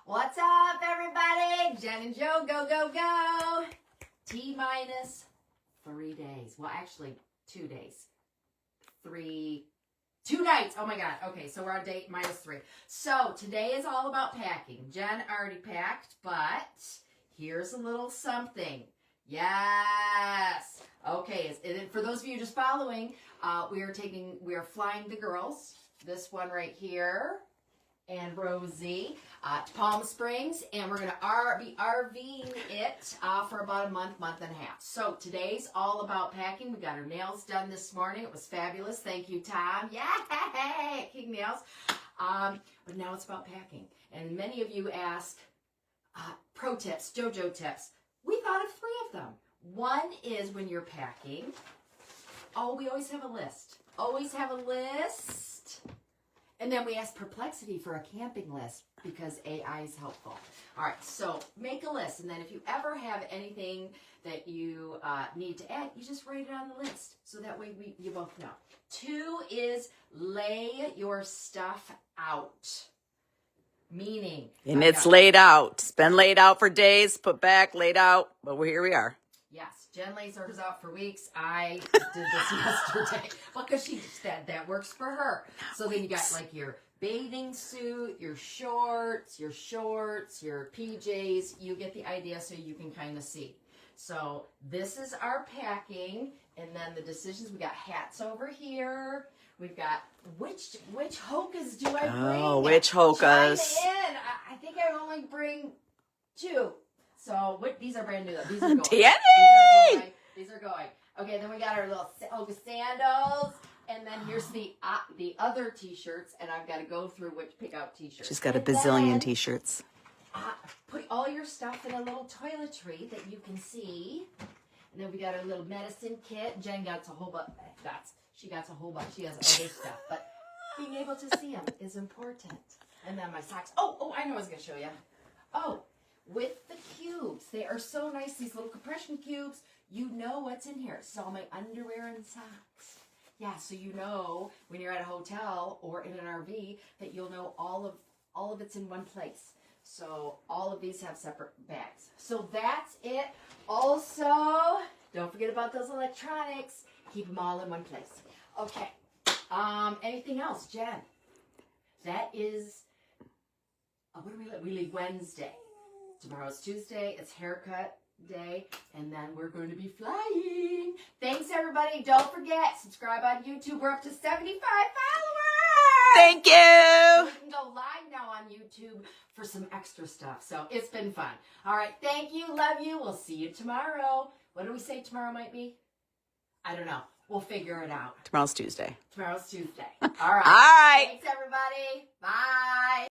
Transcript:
What's up, everybody? Jen and Joe, go, go, go. T-minus 3 days. Well, actually, 2 days. 2 nights. Oh, my God. Okay, so we're on day -3. So today is all about packing. Jen already packed, but here's a little something. Yes. Okay, and for those of you just following, we are flying the girls. This one right here. And Rosie to Palm Springs, and we're going to be RVing it for about a month and a half. So today's all about packing. We got our nails done this morning. It was fabulous. Thank you, Tom. Yay! King Nails. But now it's about packing. And many of you ask pro tips, JoJo tips. We thought of 3 of them. One is when you're packing. Oh, we always have a list. Always have a list. And then we ask Perplexity for a camping list because AI is helpful. All right, so make a list. And then if you ever have anything that you need to add, you just write it on the list. So that way you both know. 2 is lay your stuff out. Meaning. And it's laid out. It's been laid out for days, put back, laid out. But here we are. Yes, Jen lays hers out for weeks. I did this yesterday. Well, because she said that works for her. So then you got like your bathing suit, your shorts, your PJs. You get the idea so you can kind of see. So this is our packing. And then the decisions, we got hats over here. We've got, which hokas do I bring? Oh, which hokas? I think I only bring 2. So these are brand new though. These are going. Danny! These are going. Okay, then we got our little sandals, and then here's the other t-shirts, and I've got to go through pick out t-shirts. She's got a bazillion t-shirts. Put all your stuff in a little toiletry that you can see, and then we got our little medicine kit. Jen got a whole bunch. She got a whole bunch. She has other stuff, but being able to see them is important. And then my socks. Oh, I know I was gonna show you. Oh. With the cubes. They are so nice, these little compression cubes. You know what's in here. It's all my underwear and socks. Yeah, so you know when you're at a hotel or in an RV that you'll know all of it's in one place. So all of these have separate bags. So that's it. Also, don't forget about those electronics. Keep them all in one place. Okay. Anything else, Jen? That is, what do we leave? We leave Wednesday. Tomorrow's Tuesday. It's haircut day. And then we're going to be flying. Thanks, everybody. Don't forget, subscribe on YouTube. We're up to 75 followers. Thank you. You can go live now on YouTube for some extra stuff. So it's been fun. All right. Thank you. Love you. We'll see you tomorrow. What do we say tomorrow might be? I don't know. We'll figure it out. Tomorrow's Tuesday. All right. All right. Thanks, everybody. Bye.